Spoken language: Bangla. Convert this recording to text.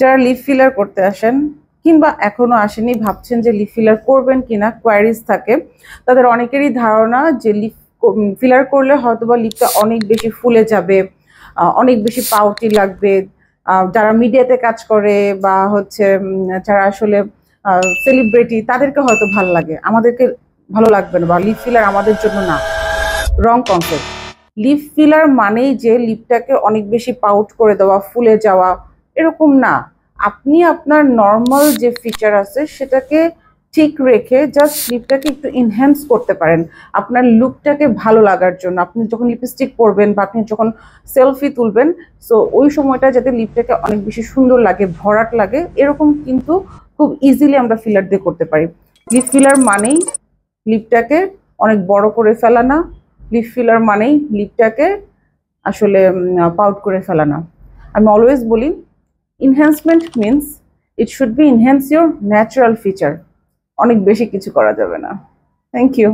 যারা লিপ ফিলার করতে আসেন কিংবা এখনো আসেনি, ভাবছেন যে লিপ ফিলার করবেন কিনা, কোয়ারিজ থাকে, তাদের অনেকেরই ধারণা যে লিপ ফিলার করলে হয়তোবা লিপটা অনেক বেশি ফুলে যাবে, অনেক বেশি পাউটি লাগবে। যারা মিডিয়াতে কাজ করে বা হচ্ছে যারা আসলে সেলিব্রিটি, তাদেরকে হয়তো ভালো লাগে, আমাদেরকে ভালো লাগবে না, বা লিপ ফিলার আমাদের জন্য না। Wrong concept. লিপ ফিলার মানেই যে লিপটাকে অনেক বেশি পাউট করে দেওয়া, ফুলে যাওয়া, এরকম না। আপনি আপনার নর্মাল যে ফিচার আছে সেটাকে ঠিক রেখে জাস্ট লিপটাকে একটু ইনহ্যান্স করতে পারেন আপনার লুকটাকে ভালো লাগার জন্য। আপনি যখন লিপস্টিক পরবেন বা আপনি যখন সেলফি তুলবেন, সো ওই সময়টা যাতে লিপটাকে অনেক বেশি সুন্দর লাগে, ভরাট লাগে, এরকম কিন্তু খুব ইজিলি আমরা ফিলার দিয়ে করতে পারি। লিপ ফিলার মানেই লিপটাকে অনেক বড় করে ফেলা না। লিপ ফিলার মানেই লিপটাকে আসলে পাউট করে ফেলা না। আমি অলওয়েজ বলি, enhancement means it should be enhance your natural feature, অনেক বেশি কিছু করা যাবে না। Thank you.